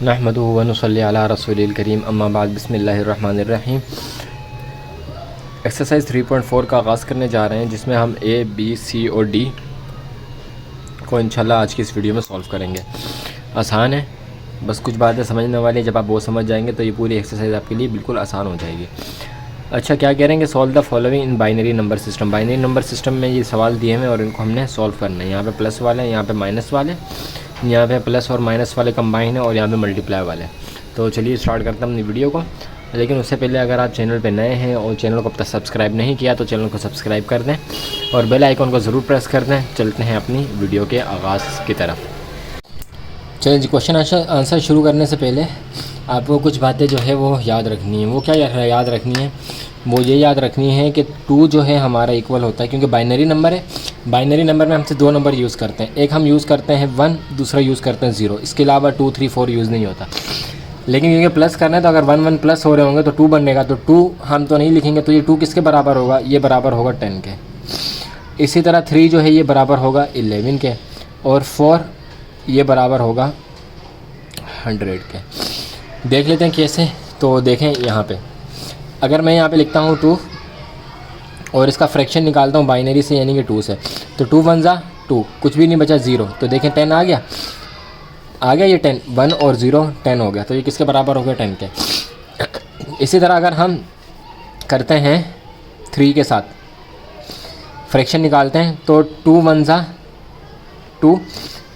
नहमदुहु व नुसल्ली अला रसूलिल करीम अम्मा बाद बिस्मिल्लाहिर रहमानिर रहीम। एक्सरसाइज 3.4 का आगाज़ करने जा रहे हैं, जिसमें हम ए बी सी और डी को इंशाल्लाह आज की इस वीडियो में सॉल्व करेंगे। आसान है, बस कुछ बातें समझने वाली हैं। जब आप वो समझ जाएंगे तो ये पूरी एक्सरसाइज आपके लिए बिल्कुल आसान हो जाएगी। अच्छा, क्या कह रहे हैं कि solve the following in binary number system. Binary number system में ये सवाल दिए हैं और इनको हमने सॉल्व करना है। यहाँ पे प्लस वाले, यहाँ पे माइनस वाले, यहाँ पे प्लस और माइनस वाले कंबाइन है और यहाँ पे मल्टीप्लाई वाले। तो चलिए स्टार्ट करते हैं अपनी वीडियो को। लेकिन उससे पहले अगर आप चैनल पे नए हैं और चैनल को अब तक सब्सक्राइब नहीं किया तो चैनल को सब्सक्राइब कर दें और बेल आइकन को ज़रूर प्रेस कर दें। चलते हैं अपनी वीडियो के आगाज़ की तरफ। चलिए जी, क्वेश्चन आंसर शुरू करने से पहले आपको कुछ बातें जो है वो याद रखनी है। वो क्या याद रखनी है? वो ये याद रखनी है कि 2 जो है हमारा इक्वल होता है, क्योंकि बाइनरी नंबर है। बाइनरी नंबर में हमसे 2 नंबर यूज़ करते हैं। एक हम यूज़ करते हैं 1, दूसरा यूज़ करते हैं 0। इसके अलावा 2, 3, 4 यूज़ नहीं होता। लेकिन क्योंकि प्लस करना है तो अगर 1 1 प्लस हो रहे होंगे तो 2 बनेगा। तो 2 हम तो नहीं लिखेंगे, तो ये 2 किसके बराबर होगा? ये बराबर होगा 10 के। इसी तरह 3 जो है ये बराबर होगा 11 के और 4 ये बराबर होगा 100 के। देख लेते हैं कैसे। तो देखें यहाँ पे, अगर मैं यहाँ पे लिखता हूँ 2 और इसका फ्रैक्शन निकालता हूँ बाइनरी से, यानी कि 2 से, तो 2 1 जा 2, कुछ भी नहीं बचा 0। तो देखें 10 आ गया ये 10, 1 और 0 10 हो गया। तो ये किसके बराबर हो गया? 10 के। इसी तरह अगर हम करते हैं 3 के साथ फ्रैक्शन निकालते हैं तो 2 1 जा 2,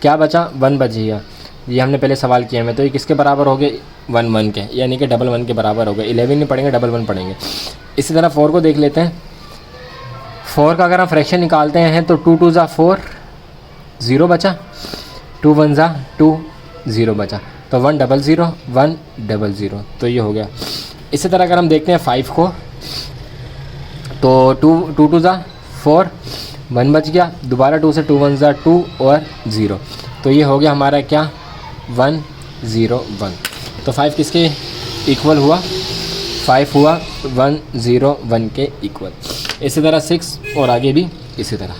क्या बचा? 1 बच गया। ये हमने पहले सवाल किया में, तो ये किसके बराबर हो गए? 1 1 के, यानी कि 1 1 के बराबर हो गए। 11 नहीं पढ़ेंगे, 1 1 पढ़ेंगे। इसी तरह 4 को देख लेते हैं। 4 का अगर हम फ्रैक्शन निकालते हैं तो 2 2 जा 4, 0 बचा। 2 1 जा 2, 0 बचा। तो 1 0 0 1 0 0, तो ये हो गया। इसी तरह अगर हम देखते हैं 5 को, तो 2 2 जा 4, 1 बच गया। दोबारा 2 से 2 1 जा 2 और 0, तो ये हो गया हमारा क्या? 1 0 1। तो 5 किसके इक्वल हुआ? 5 हुआ 1 0 1 के इक्वल। इसी तरह 6 और आगे भी इसी तरह।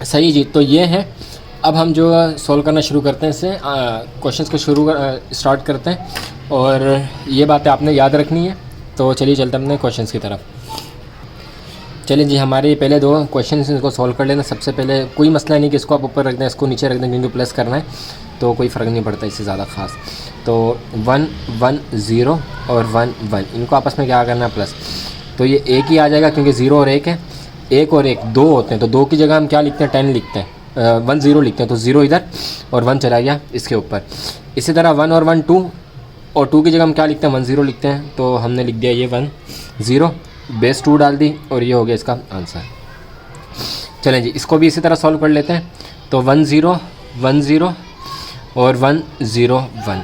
सही जी। तो ये है। अब हम जो सॉल्व करना शुरू करते हैं, इससे क्वेश्चंस को स्टार्ट करते हैं और ये बातें आपने याद रखनी है। तो चलिए चलते हैं अपने क्वेश्चंस की तरफ। चलिए जी, हमारे पहले 2 क्वेश्चन इसको सॉल्व कर लेना। सबसे पहले कोई मसला नहीं कि इसको आप ऊपर रख दें, इसको नीचे रख दें, क्योंकि प्लस करना है तो कोई फ़र्क नहीं पड़ता इससे ज़्यादा ख़ास। तो 1 1 0 और 1 1, इनको आपस में क्या करना है? प्लस। तो ये 1 ही आ जाएगा, क्योंकि 0 और 1 है। 1 और 1 2 होते हैं, तो 2 की जगह हम क्या लिखते हैं? 10 लिखते हैं, 1 0 लिखते हैं। तो 0 इधर और 1 चला गया इसके ऊपर। इसी तरह 1 और 1 2, और 2 की जगह हम क्या लिखते हैं? 1 0 लिखते हैं। तो हमने लिख दिया ये 1 0, बेस 2 डाल दी और ये हो गया इसका आंसर। चलें जी, इसको भी इसी तरह सॉल्व कर लेते हैं। तो 1 0 1 0 और 1 0 1,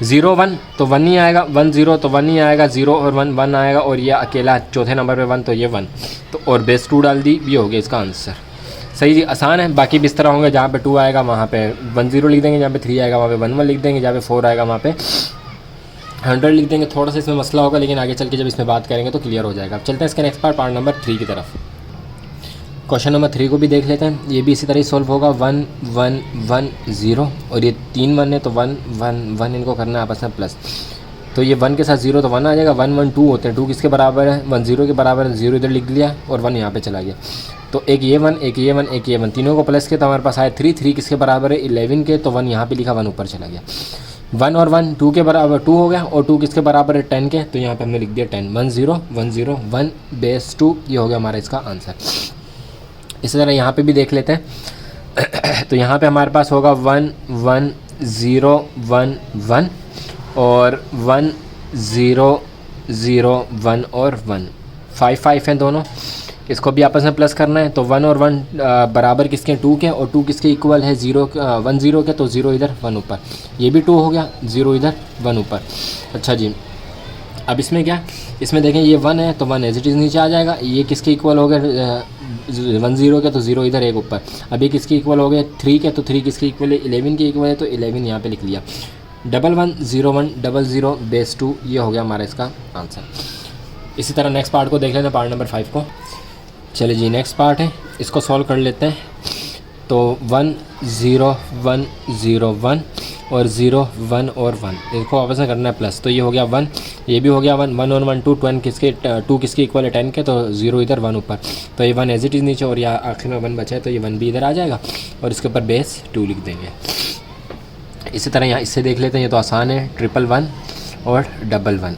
0 1 तो 1 ही आएगा, 1 0 तो 1 ही आएगा, 0 और 1 1 आएगा, और ये अकेला चौथे नंबर पे 1, तो ये 1, तो और बेस 2 डाल दी, ये हो गया इसका आंसर। सही जी, आसान है। बाकी भी इस तरह होंगे, जहाँ पे 2 आएगा वहाँ पे 1 0 लिख देंगे, जहाँ पे 3 आएगा वहाँ पे 1 1 लिख देंगे, जहाँ पे 4 आएगा वहाँ पे 100 लिख देंगे। थोड़ा सा इसमें मसला होगा, लेकिन आगे चल के जब इसमें बात करेंगे तो क्लियर हो जाएगा। अब चलते हैं इसके नेक्स्ट पार्ट नंबर 3 की तरफ। क्वेश्चन नंबर 3 को भी देख लेते हैं। ये भी इसी तरह ही सॉल्व होगा। 1 1 1 0 और ये 3 1 है, तो 1 1 1 इनको करना है आपस में प्लस। तो ये 1 के साथ 0 तो 1 आ जाएगा। 1 1 2 होते हैं, 2 किसके बराबर है? 1 0 के बराबर है। 0 इधर लिख लिया और 1 यहाँ पे चला गया। तो एक ये 1 एक ये 1 एक ये 1, तीनों को प्लस किया तो हमारे पास आया 3 3 किसके बराबर है? 11 के। तो 1 यहाँ पे लिखा, 1 ऊपर चला गया। 1 और 1 2 के बराबर 2 हो गया, और 2 किसके बराबर है? 10 के। तो यहाँ पे हमने लिख दिया 10। 1 0 1 0 1 बेस 2, ये हो गया हमारा इसका आंसर। इसी तरह यहाँ पे भी देख लेते हैं। तो यहाँ पे हमारे पास होगा 1 1 0 1 1 और 1 0 0 1 और 1, 5 5 हैं दोनों। इसको भी आपस में प्लस करना है। तो 1 और 1 बराबर किसके? 2 के, और 2 किसके इक्वल है? 1 0 के। तो 0 इधर 1 ऊपर, ये भी 2 हो गया, 0 इधर 1 ऊपर। अच्छा जी, अब इसमें क्या? इसमें देखें ये 1 है तो 1 एज इट इज़ नीचे आ जाएगा। ये किसके इक्वल हो गया? 1 0 के, तो 0 इधर 1 ऊपर। अब ये किसके इक्वल हो गया? 3 के, तो 3 किसके इक्वल है? 11 के इक्वल है, तो 11 यहाँ पे लिख लिया। 1 1 0 1 0 0 बेस 2, ये हो गया हमारा इसका आंसर। इसी तरह नेक्स्ट पार्ट को देख लेते हैं, पार्ट नंबर 5 को। चलिए जी, नेक्स्ट पार्ट है, इसको सॉल्व कर लेते हैं। तो 1 0 1 0 1 और 0 1 और 1, इसको आपस में करना है प्लस। तो ये हो गया 1, ये भी हो गया 1 1 और 1 2, 2 किसके इक्वल है 10 के, तो 0 इधर 1 ऊपर, तो ये 1 एज इट इज़ नीचे और या आखिर में 1 बचा है तो ये 1 भी इधर आ जाएगा और इसके ऊपर बेस 2 लिख देंगे। इसी तरह यहाँ इससे देख लेते हैं, ये तो आसान है, 1 1 1 और 1 1,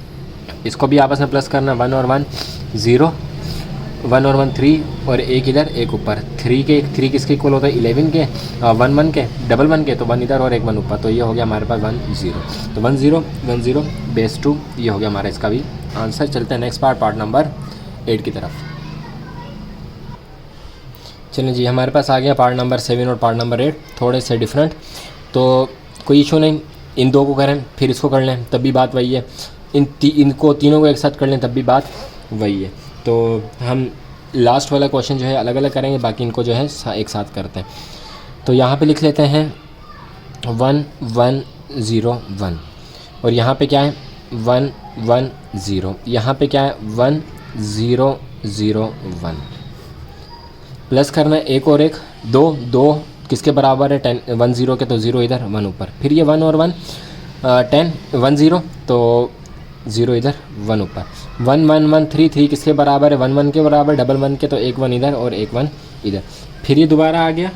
इसको भी आपस में प्लस करना, 1 और 1 0, 1 और 1 3 और एक इधर एक ऊपर, 3 किसके इक्वल होता है 11 के, 1 1 के, 1 1 के, तो 1 इधर और एक 1 ऊपर, तो ये हो गया हमारे पास 1 0, तो 1 0 1 0 बेस 2, ये हो गया हमारा इसका भी आंसर। चलते हैं नेक्स्ट पार्ट नंबर 8 की तरफ। चलिए जी, हमारे पास आ गया पार्ट नंबर 7 और पार्ट नंबर 8, थोड़े से डिफरेंट, तो कोई इशू नहीं, इन दो को करें फिर इसको कर लें तब भी बात वही है, इनको तीनों को एक साथ कर लें तब भी बात वही है। तो हम लास्ट वाला क्वेश्चन जो है अलग अलग करेंगे, बाकी इनको जो है एक साथ करते हैं। तो यहाँ पे लिख लेते हैं 1 1 0 1 और यहाँ पे क्या है 1 1 0, यहाँ पे क्या है 1 0 0 1, प्लस करना है एक और एक, 2 किसके बराबर है 10 1 0 के, तो 0 इधर 1 ऊपर, फिर ये 1 और 1 10 1 0, तो 0 इधर 1 ऊपर, 1 1 1 3 किसके बराबर है 1 1 के बराबर, 1 1 के, तो एक 1 इधर और एक 1 इधर, फिर ये दोबारा आ गया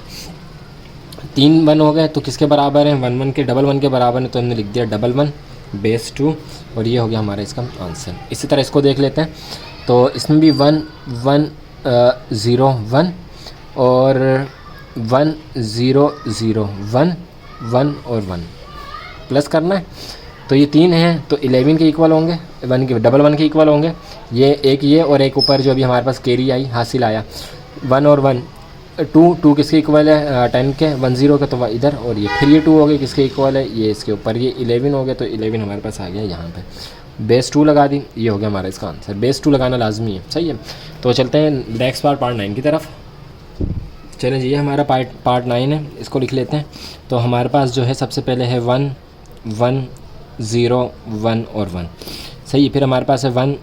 3 1 हो गए, तो किसके बराबर है 1 1 के, 1 1 के बराबर है, तो हमने लिख दिया 1 1 बेस 2 और ये हो गया हमारा इसका आंसर। इसी तरह इसको देख लेते हैं, तो इसमें भी 1 1 0 1 और 1 0 0 1 1 और 1 प्लस करना है, तो ये 3 हैं तो 11 के इक्वल होंगे, 1 1 के इक्वल होंगे, ये और एक ऊपर जो अभी हमारे पास कैरी आई हासिल आया 1 और 1 2 किसके इक्वल है 10 के, 1 0 के, तो इधर, और ये फिर ये 2 हो गए किसके इक्वल है ये इसके ऊपर, ये 11 हो गए, तो 11 हमारे पास आ गया यहाँ पे, बेस 2 लगा दी, ये हो गया हमारा इसका आंसर। बेस 2 लगाना लाजमी है, सही है। तो चलते हैं नेक्स्ट पार्ट 9 की तरफ। चलें जी, ये हमारा पार्ट 9 है, इसको लिख लेते हैं। तो हमारे पास जो है सबसे पहले है 1 1 0 1 और 1, सही है। फिर हमारे पास है 1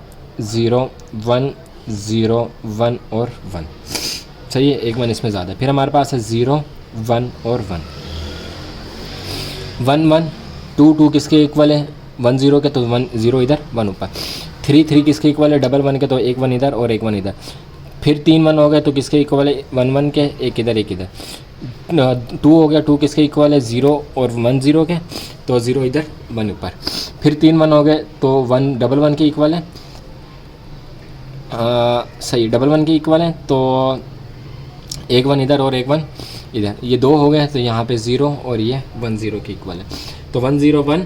0 1 0 1 और 1, सही है, एक 1 इसमें ज़्यादा है। फिर हमारे पास है 0 1 और 1 1 1 2 किसके इक्वल है 1 0 के, तो 1 0 इधर 1 ऊपर, 3 किसके इक्वल है 1 1 के, तो एक 1 इधर और एक 1 इधर, फिर 3 1 हो गए तो किसके इक्वल है 1 1 के, एक इधर एक इधर, 2 हो गया 2 किसके इक्वल है 0 और 1 0 के, तो 0 इधर 1 ऊपर, फिर 3 1 हो गए तो 1 1 1 के इक्वल है, सही 1 1 के इक्वल है, तो एक 1 इधर और एक 1 इधर, ये 2 हो गए तो यहाँ पे 0 और ये 1 0 के इक्वल है, तो 1 0 1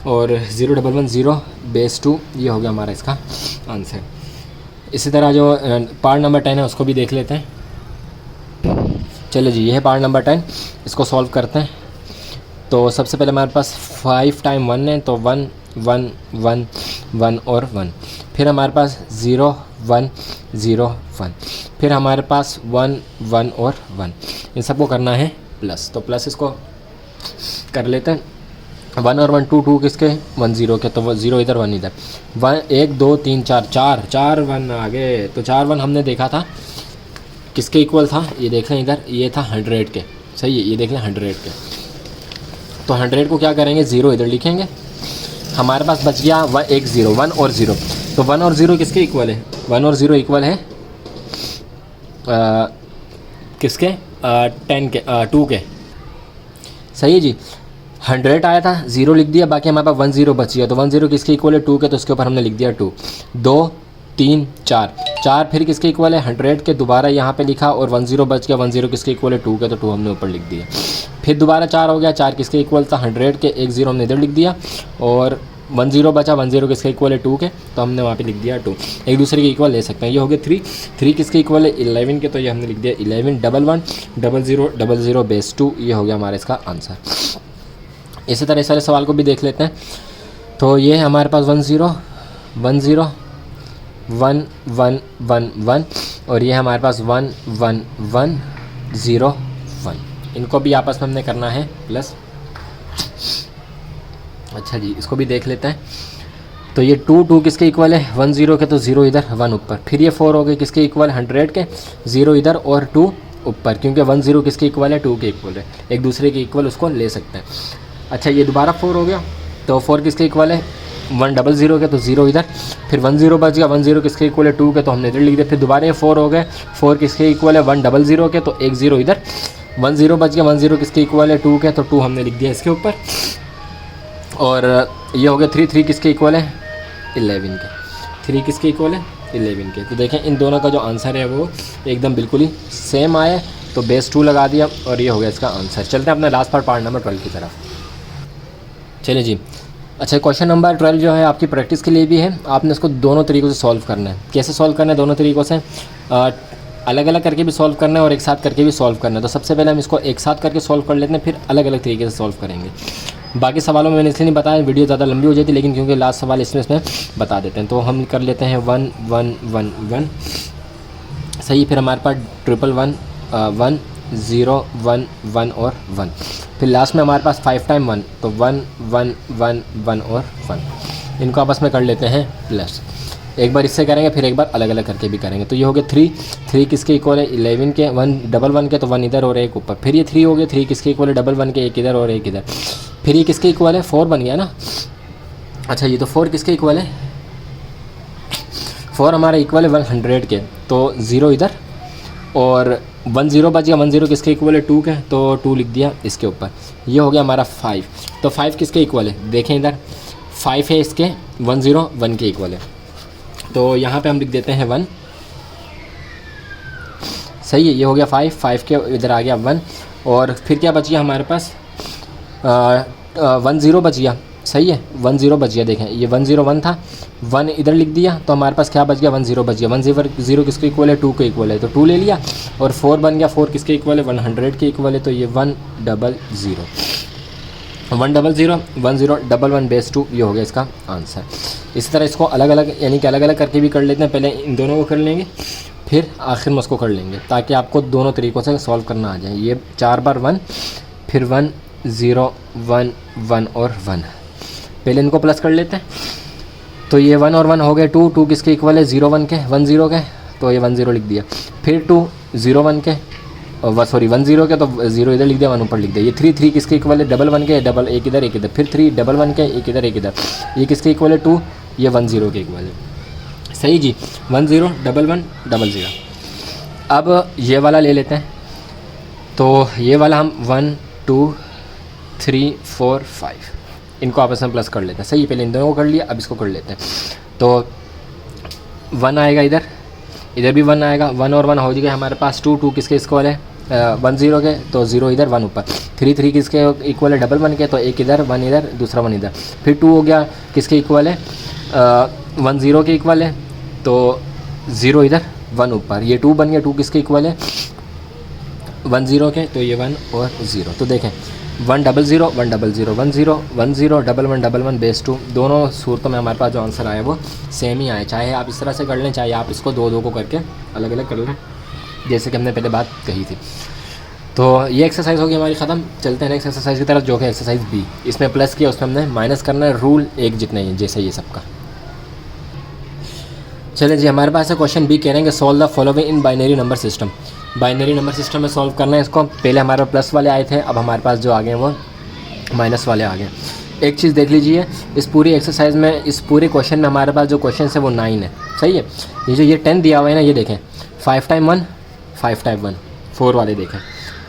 और 0 1 1 0 बेस 2, ये हो गया हमारा इसका आंसर। इसी तरह जो पार्ट नंबर 10 है उसको भी देख लेते हैं। चलिए जी, ये है पार्ट नंबर 10, इसको सॉल्व करते हैं। तो सबसे पहले हमारे पास 5 टाइम 1 है, तो 1 1 1 1 और 1, फिर हमारे पास 0 1 0 1, फिर हमारे पास 1 1 और 1, इन सबको करना है प्लस, तो प्लस इसको कर लेते हैं। 1 और 1 2 किसके 1 0 के, तो 0 इधर 1 इधर, 1 2 3 4 1 आ गए, तो 4 1 हमने देखा था किसके इक्वल था, ये देख लें इधर, ये था 100 के, सही है, ये देख लें 100 के, तो 100 को क्या करेंगे 0 इधर लिखेंगे, हमारे पास बच गया 1 0 1 और 0, तो 1 और 0 किसके इक्वल है 1 और 0 इक्वल है किसके 10 के 2 के, सही है जी। 100 आया था 0 लिख दिया, बाकी हमारे पास 1 0 बच गया, तो 1 0 किसके इक्वल है 2 के, तो उसके ऊपर हमने लिख दिया 2 2 3 4 फिर किसके इक्वल है 100 के, दोबारा यहाँ पे लिखा और 1 0 बच गया, 1 0 किसके इक्वल है 2 के, तो 2 हमने ऊपर लिख दिया, फिर दोबारा 4 हो गया, 4 किसके इक्वल था 100 के, 1 0 हमने इधर लिख दिया और 1 0 बचा, 1 0 किसके इक्वल है 2 के, तो हमने वहाँ पे लिख दिया 2, एक दूसरे के इक्वल ले सकते हैं। ये हो गया 3 किसके इक्वल है 11 के, तो ये हमने लिख दिया 11 1 1 0 0 0 बेस 2, ये हो गया हमारा इसका आंसर। इसी तरह सारे सवाल को भी देख लेते हैं। तो ये हमारे पास 1 0 1 0 1 1 1 1 और ये हमारे पास 1 1 1 0 1, इनको भी आपस में हमने करना है प्लस। अच्छा जी, इसको भी देख लेते हैं। तो ये 2 किसके इक्वल है 1 0 के, तो 0 इधर 1 ऊपर, फिर ये 4 हो गए किसके इक्वल 100 के, 0 इधर और 2 ऊपर, क्योंकि 1 0 किसके इक्वल है, 2 के इक्वल है, एक दूसरे के इक्वल उसको ले सकते हैं। अच्छा ये दोबारा 4 हो गया, तो 4 किसके इक्वल है, 1 0 के, तो 0 इधर, फिर 1 0 बच गया, 1 0 किसके इक्वल है, 2 के, तो हमने इधर लिख दिया। फिर दोबारा ये 4 हो गए, 4 किसके इक्वल है, 1 0 के, तो 1 0 इधर, 1 0 बच गया, 1 0 किसके इक्वल है, 2 के, तो 2 हमने लिख दिया इसके ऊपर। और ये हो गया 3 3 किसके इक्वल है, 11 के, 3 किसके इक्वल है, 11 के। तो देखें इन दोनों का जो आंसर है वो एकदम बिल्कुल ही सेम आया, तो बेस 2 लगा दिया और ये हो गया इसका आंसर। चलते हैं अपना लास्ट पार्ट नंबर 12 की तरफ। चलिए जी, अच्छा क्वेश्चन नंबर 12 जो है आपकी प्रैक्टिस के लिए भी है, आपने इसको दोनों तरीक़ों से सॉल्व करना है। कैसे सॉल्व करना है, दोनों तरीक़ों से, अलग अलग करके भी सॉल्व करना है और एक साथ करके भी सॉल्व करना है। तो सबसे पहले हम इसको एक साथ करके सॉल्व कर लेते हैं, फिर अलग अलग तरीके से सॉल्व करेंगे। बाकी सवालों में मैंने इसलिए नहीं बताया, वीडियो ज़्यादा लंबी हो जाती, लेकिन क्योंकि लास्ट सवाल इसमें बता देते हैं। तो हम कर लेते हैं 1 1 1 1, सही। फिर हमारे पास 1 1 1 0 1 1 और 1, फिर लास्ट में हमारे पास 5 टाइम 1, तो 1 1 1 1 और 1। इनको आपस में कर लेते हैं प्लस, एक बार इससे करेंगे फिर एक बार अलग अलग करके भी करेंगे। तो ये हो गया 3 3 किसके इक्वल है, 11 के, 1 1 1 के, तो 1 इधर और एक ऊपर। फिर ये 3 हो गया, 3 किसके इक्वल है, 1 1 के, एक इधर और एक इधर। फिर ये किसके इक्वल है, 4 बन गया ना। अच्छा ये तो 4 किसके इक्वल है, 4 हमारा इक्वल है 100 के, तो 0 इधर, और 1 0 बच गया, 1 0 किसके इक्वल है, 2 के, तो 2 लिख दिया इसके ऊपर। ये हो गया हमारा 5, तो 5 किसके इक्वल है, देखें इधर 5 है इसके, 1 0 1 के इक्वल है, तो यहाँ पे हम लिख देते हैं 1, सही है। ये हो गया 5 5 के इधर आ गया 1, और फिर क्या बच गया हमारे पास, 1 0 बच गया, सही है, 1 0 बच गया। देखें ये 1 0 1 था, 1 इधर लिख दिया, तो हमारे पास क्या बच गया, 1 0 बच गया। 1 0 किसके इक्वल है, 2 के इक्वल है, तो 2 ले लिया, और 4 बन गया, 4 किसके इक्वल है, 100 के इक्वल है, तो ये 1 0 0 1 0 1 0 1 1 बेस 2, ये हो गया इसका आंसर। इसी तरह इसको अलग अलग यानी कि अलग अलग करके भी कर लेते हैं, पहले इन दोनों को कर लेंगे फिर आखिर में उसको कर लेंगे, ताकि आपको दोनों तरीक़ों से सॉल्व करना आ जाए। ये 4 बार 1, फिर 1 0 1 1 और 1, पहले इनको प्लस कर लेते हैं। तो ये 1 और 1 हो गए 2 2 किसके इक्वल है, 0 1 के, 1 0 के, तो ये 1 0 लिख दिया। फिर 2 0 1 के, सॉरी 1 0 के, तो 0 इधर लिख दिया, 1 ऊपर लिख दिया। ये 3 3 किसके इक्वल है, 1 1 के, डबल एक इधर एक इधर, फिर 3 1 1 के, एक इधर एक इधर। ये किसके इक्वल है, 2, ये 1 0 के इक्वल है, सही जी। 1 0 1 1 0 0। अब ये वाला ले लेते हैं, तो ये वाला हम 1 2 3 4 5 इनको आपस में प्लस कर लेते हैं, सही। पहले इन दोनों को कर लिया, अब इसको कर लेते हैं। तो 1 आएगा इधर, इधर भी 1 आएगा, 1 और 1 हो जाएगा हमारे पास 2 2 किसके इक्वल है, 1 0 के, तो 0 इधर 1 ऊपर। 3 3 किसके इक्वल है, 1 1 के, तो एक इधर 1 इधर, दूसरा 1 इधर। फिर 2 हो गया किसके इक्वल है, 1 0 के इक्वल है, तो 0 इधर 1 ऊपर। ये 2 बन गया, 2 किसके इक्वल है, 1 0 के, तो ये 1 और 0। तो देखें 1 0 0 1 0 0 1 0 1 0 1 1 1 1 बेस 2, दोनों सूरतों में हमारे पास जो आंसर आया वो सेम ही आया। चाहे आप इस तरह से कर लें, चाहे आप इसको 2 2 को करके अलग अलग कर लें, जैसे कि हमने पहले बात कही थी। तो ये एक्सरसाइज होगी हमारी ख़त्म। चलते हैं नेक्स्ट एक्सरसाइज की तरफ, जो कि एक्सरसाइज बी। इसमें प्लस किया, उसमें हमने माइनस करना है, रूल एक जितने ही जैसे ये सबका। चलिए जी, हमारे पास है क्वेश्चन बी, कह रहे हैं कि solve the following in binary number system. Binary number system में सॉल्व करना है इसको। पहले हमारे पास प्लस वाले आए थे, अब हमारे पास जो आ गए वो माइनस वाले आ गए। एक चीज़ देख लीजिए, इस पूरी एक्सरसाइज में, इस पूरे क्वेश्चन में हमारे पास जो क्वेश्चन है वो 9 है, सही है। ये जो ये 10 दिया हुआ है ना, ये देखें 5 टाइम 1 5 टाइम 1, 4 वाले देखें,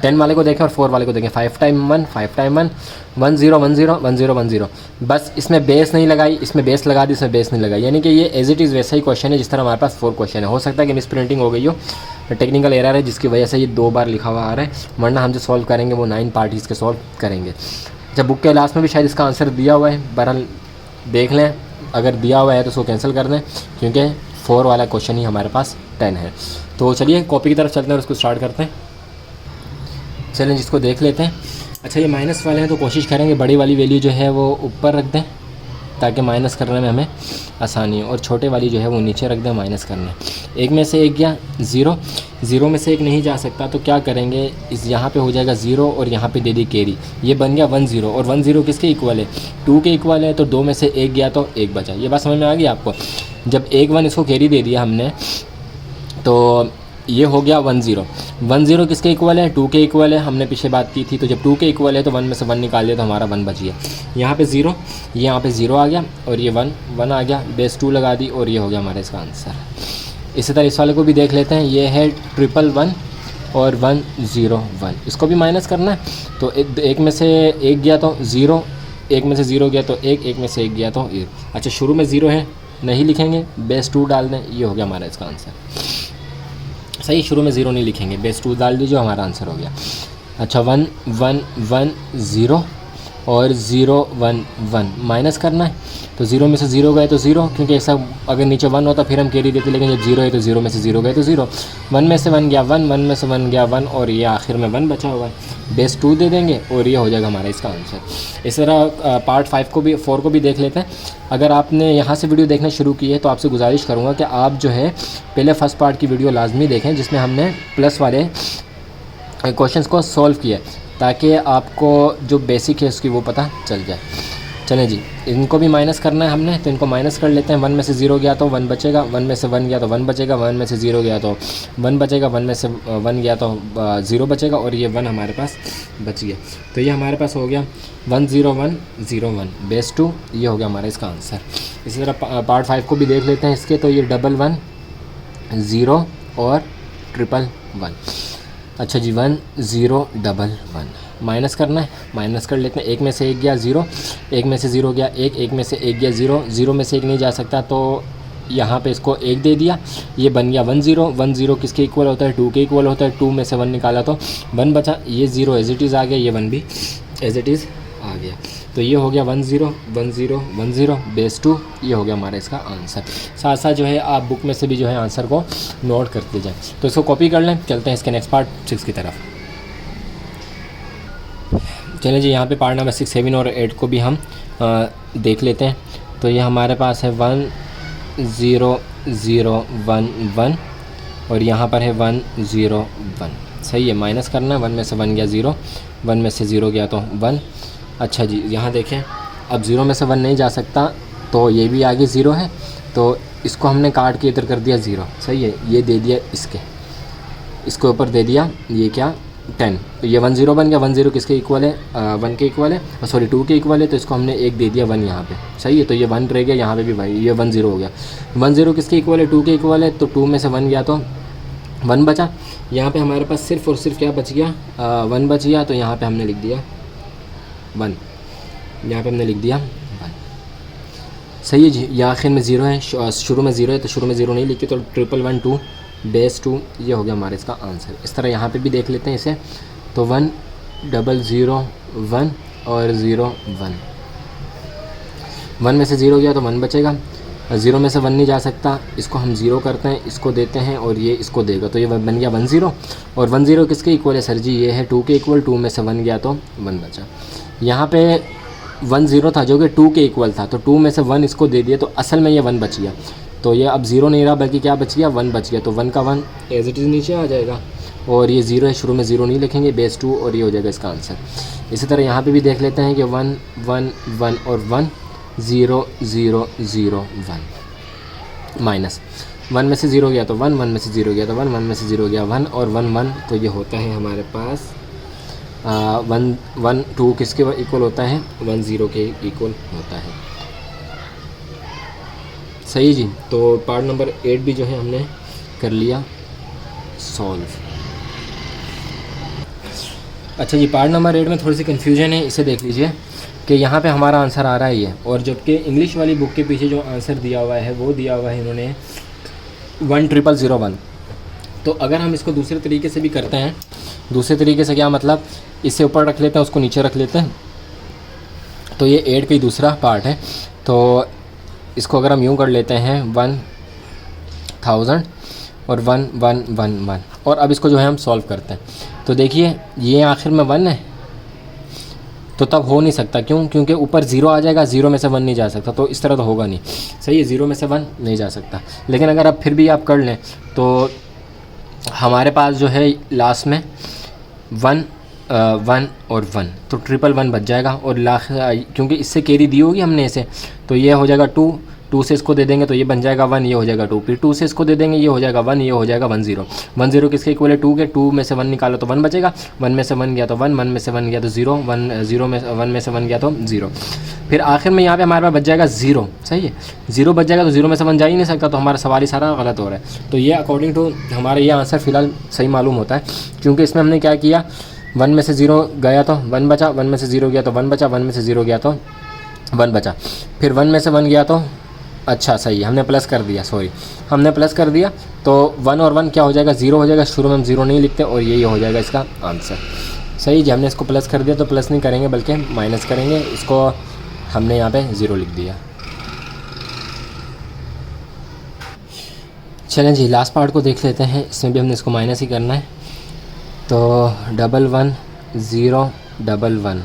10 वाले को देखें और 4 वाले को देखें। 5 टाइम 1 5 टाइम 1 1 0 1 0 1 0 1 0। बस इसमें बेस नहीं लगाई, इसमें बेस लगा दी, इसमें बेस नहीं लगाई, यानी कि ये एज इट इज़ वैसा ही क्वेश्चन है जिस तरह हमारे पास 4 क्वेश्चन है। हो सकता है कि मिस प्रिंटिंग हो गई हो, टेक्निकल एरर है, जिसकी वजह से ये 2 बार लिखा हुआ आ रहा है, वरना हम जो सॉल्व करेंगे वो 9 पार्ट इसके सॉल्व करेंगे। जब बुक के लास्ट में भी शायद इसका आंसर दिया हुआ है, बहरहाल देख लें, अगर दिया हुआ है तो उसको कैंसिल कर दें, क्योंकि 4 वाला क्वेश्चन ही हमारे पास 10 है। तो चलिए कॉपी की तरफ चलते हैं और उसको स्टार्ट करते हैं। चलें जिसको देख लेते हैं। अच्छा ये माइनस वाले हैं, तो कोशिश करेंगे बड़ी वाली वैल्यू जो है वो ऊपर रख दें, ताकि माइनस करने में हमें आसानी हो, और छोटे वाली जो है वो नीचे रख दें माइनस करने। एक में से एक गया 0, 0 में से एक नहीं जा सकता, तो क्या करेंगे, इस यहाँ पे हो जाएगा 0 और यहाँ पे दे दी कैरी, ये बन गया 1 0, और 1 0 किसके इक्वल है, 2 के इक्वल है, तो 2 में से एक गया तो एक बचा। ये बात समझ में आ गई आपको। जब एक 1 इसको कैरी दे दिया हमने, तो ये हो गया 1 0। 1 0 किसके इक्वल है? 2 के इक्वल है, हमने पीछे बात की थी। तो जब 2 के इक्वल है तो 1 में से 1 निकाल दिया तो हमारा 1 बच गया। यहाँ पे 0, ये यहाँ पे 0 आ गया और ये 1 आ गया, बेस 2 लगा दी और ये हो गया हमारा इसका आंसर। इसी तरह इस वाले को भी देख लेते हैं। ये है 111 और 101, इसको भी माइनस करना है। तो एक में से एक गया तो 0, एक में से 0 गया तो एक में से एक गया तो 1। अच्छा, शुरू में 0 है, नहीं लिखेंगे, बेस 2 डाल दें, ये हो गया हमारा इसका आंसर। सही, शुरू में 0 नहीं लिखेंगे, बेस 2 डाल दीजिए, हमारा आंसर हो गया। अच्छा, 1 1 1 0 और 0 1 1 माइनस करना है। तो 0 में से 0 गए तो 0, क्योंकि ऐसा अगर नीचे 1 होता फिर हम कैरी देते, लेकिन जब 0 है तो 0 में से 0 गए तो 0। 1 में से 1 गया 1, 1 में से 1 गया 1 और ये आखिर में 1 बचा हुआ है। बेस 2 दे देंगे और ये हो जाएगा हमारा इसका आंसर। इस तरह पार्ट 4 को भी देख लेते हैं। अगर आपने यहाँ से वीडियो देखना शुरू की है तो आपसे गुजारिश करूँगा कि आप जो है पहले फर्स्ट पार्ट की वीडियो लाजमी देखें, जिसमें हमने प्लस वाले क्वेश्चंस को सॉल्व किया, ताकि आपको जो बेसिक है उसकी वो पता चल जाए। चलें जी, इनको भी माइनस करना है हमने, तो इनको माइनस कर लेते हैं। 1 में से 0 गया तो 1 बचेगा, 1 में से 1 गया तो 1 बचेगा, 1 में से 0 गया तो 1 बचेगा, 1 में से 1 गया तो 0 बचेगा और ये 1 हमारे पास बच गया। तो ये हमारे पास हो गया 1 0 1 0 1 बेस 2, ये हो गया हमारा इसका आंसर। इसी तरह पार्ट 5 को भी देख लेते हैं इसके। तो ये 1 1 0 और 1 1 अच्छा जी, 1 0 1 1 माइनस करना है, माइनस कर लेते हैं। 1 में से 1 गया 0, 1 में से 0 गया 1 में से 1 गया 0, 0 में से 1 नहीं जा सकता तो यहाँ पे इसको 1 दे दिया, ये बन गया 1 0। 1 0 किसके इक्वल होता है? 2 के इक्वल होता है। 2 में से 1 निकाला तो 1 बचा, ये 0 एज इट इज़ आ गया, ये 1 भी एज इट इज़ आ गया। तो ये हो गया 1 0 1 0 1 0 बेस 2, ये हो गया हमारा इसका आंसर। साथ साथ जो है आप बुक में से भी जो है आंसर को नोट करते जाएँ। तो इसको कॉपी कर लें। चलते हैं इसके नेक्स्ट पार्ट 6 की तरफ। चलिए जी, यहाँ पे पार्ट नंबर 6 7 और 8 को भी हम देख लेते हैं। तो ये हमारे पास है 1 0 0 1 1 और यहाँ पर है 1 0 1। सही है, माइनस करना है। 1 में से 1 गया 0, 1 में से 0 गया तो 1। अच्छा जी, यहाँ देखें, अब 0 में से 1 नहीं जा सकता तो ये भी आगे 0 है, तो इसको हमने काट के इधर कर दिया 0। सही है, ये दे दिया इसके ऊपर दे दिया, ये क्या 10। तो ये 1 0 बन गया। 1 0 किसके इक्वल है? 1 के इक्वल है, सॉरी 2 के इक्वल है, तो इसको हमने 1 दे दिया 1 यहाँ पे। सही है, तो ये 1 रह गया, यहाँ पे भी भाई ये 1 0 हो गया। 1 0 किसके इक्वल है? 2 के इक्वल है, तो 2 में से 1 गया तो 1 बचा। यहाँ पे हमारे पास सिर्फ और सिर्फ क्या बच गया? 1 बच गया, तो यहाँ पर हमने लिख दिया 1, यहाँ पर हमने लिख दिया 1। सही है जी, ये आखिर में 0 है, शुरू में 0 है, तो शुरू में 0 नहीं लिखते, तो 1 1 2 बेस 2, ये हो गया हमारे इसका आंसर। इस तरह यहाँ पे भी देख लेते हैं इसे। तो 1 0 0 1 और 0 1, 1 में से 0 गया तो 1 बचेगा, 0 में से 1 नहीं जा सकता, इसको हम 0 करते हैं, इसको देते हैं और ये इसको देगा, तो ये बन गया 1 0। और 1 0 किसके इक्वल है? सर जी ये है 2 के इक्वल, 2 में से 1 गया तो 1 बचा। यहाँ पे 1 0 था जो कि 2 के इक्वल था, तो 2 में से 1 इसको दे दिया, तो असल में ये 1 बच गया। तो ये अब 0 नहीं रहा बल्कि क्या बच गया? 1 बच गया। तो 1 का 1 एज इट इज़ नीचे आ जाएगा और ये 0 है, शुरू में 0 नहीं लिखेंगे, बेस 2, और ये हो जाएगा इसका आंसर। इसी तरह यहाँ पे भी देख लेते हैं कि 1 1 1 और 1 0 0 0 1 माइनस 1 में से 0 गया तो 1, 1 में से 0 गया तो 1, 1 में से 0 गया 1 और 1 1, तो ये होता है हमारे पास 1 1 2 किसके इक्वल होता है? 1 0 के इक्वल होता है। सही जी, तो पार्ट नंबर 8 भी जो है हमने कर लिया सॉल्व। अच्छा जी, पार्ट नंबर 8 में थोड़ी सी कन्फ्यूजन है, इसे देख लीजिए कि यहाँ पे हमारा आंसर आ रहा है ये, और जबकि इंग्लिश वाली बुक के पीछे जो आंसर दिया हुआ है वो दिया हुआ है इन्होंने 1 0 0 1। तो अगर हम इसको दूसरे तरीके से भी करते हैं, दूसरे तरीके से क्या मतलब, इससे ऊपर रख लेते हैं, उसको नीचे रख लेते हैं, तो ये 8 का ही दूसरा पार्ट है। तो इसको अगर हम यूँ कर लेते हैं 1000 और 1 1 1 1, और अब इसको जो है हम सॉल्व करते हैं। तो देखिए ये आखिर में 1 है, तो तब हो नहीं सकता, क्यों? क्योंकि ऊपर 0 आ जाएगा, 0 में से 1 नहीं जा सकता, तो इस तरह तो होगा नहीं। सही है, 0 में से 1 नहीं जा सकता। लेकिन अगर अब फिर भी आप कर लें तो हमारे पास जो है लास्ट में 1 1 और 1, तो 1 1 1 बच जाएगा, और लास्ट क्योंकि इससे कैरी दी होगी हमने इसे, तो ये हो जाएगा 2 2 से इसको दे देंगे तो ये बन जाएगा 1, ये हो जाएगा 2, फिर 2 से इसको दे देंगे, ये हो जाएगा 1, ये हो जाएगा 1 0। 1 0 किसके इक्वल है 2 के, 2 में से 1 निकालो तो 1 बचेगा, 1 में से 1 गया तो 1, 1 में से 1 गया तो 0, 1 में से 1 गया तो 0। फिर आखिर में यहाँ पे हमारे पास बच जाएगा 0, सही है, 0 बच जाएगा तो 0 में से 1 जा ही नहीं सकता, तो हमारा सवाल ही सारा गलत हो रहा है। तो ये अकॉर्डिंग टू हमारा ये आंसर फ़िलहाल सही मालूम होता है, क्योंकि इसमें हमने क्या किया, 1 में से 0 गया तो 1 बचा, 1 में से 0 गया तो 1 बचा, 1 में से 0 गया तो 1 बचा, फिर 1 में से 1 गया तो अच्छा सही है, हमने प्लस कर दिया, सॉरी हमने प्लस कर दिया, तो 1 और 1 क्या हो जाएगा 0 हो जाएगा, शुरू में हम 0 नहीं लिखते और यही हो जाएगा इसका आंसर। सही जी, हमने इसको प्लस कर दिया तो प्लस नहीं करेंगे बल्कि माइनस करेंगे, इसको हमने यहाँ पे 0 लिख दिया। चलें जी लास्ट पार्ट को देख लेते हैं, इसमें भी हमने इसको माइनस ही करना है। तो 1 1 0 1 1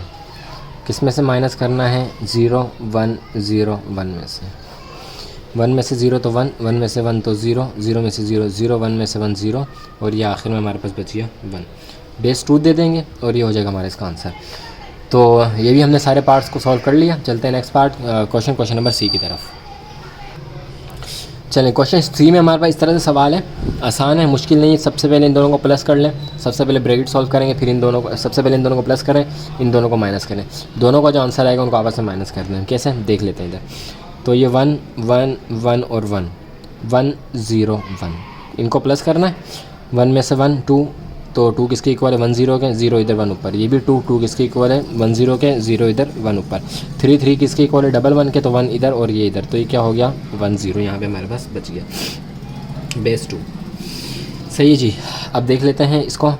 किस में से माइनस करना है, 0 1 0 1 में से, 1 में से 0 तो 1, 1 में से 1 तो 0, 0 में से 0 0, 1 में से 1 0 और ये आखिर में हमारे पास बच गया 1, बेस 2 दे देंगे और ये हो जाएगा हमारा इसका आंसर। तो ये भी हमने सारे पार्ट्स को सॉल्व कर लिया। चलते हैं next part, question number C की तरफ। चलें क्वेश्चन 3 में हमारे पास इस तरह से सवाल है, आसान है, मुश्किल नहीं है। सबसे पहले इन दोनों को प्लस कर लें, सबसे पहले ब्रैकेट सॉल्व करेंगे, फिर इन दोनों को, सबसे पहले इन दोनों को प्लस करें, इन दोनों को माइनस करें, दोनों का जो आंसर आएगा उनको आपस में माइनस कर दें। कैसे देख लेते हैं इधर। तो ये 1 1 1 और 1 1 0 1 इनको प्लस करना है, 1 में से 1 2, तो 2 किसके इक्वल है 1 0 के, 0 इधर 1 ऊपर, ये भी 2 2 किसके इक्वल है 1 0 के, 0 इधर 1 ऊपर, 3 3 किसके इक्वल है 1 1 के, तो 1 इधर और ये इधर, तो ये क्या हो गया 1 0, यहाँ पे हमारे पास बच गया बेस 2। सही है जी, अब देख लेते हैं इसको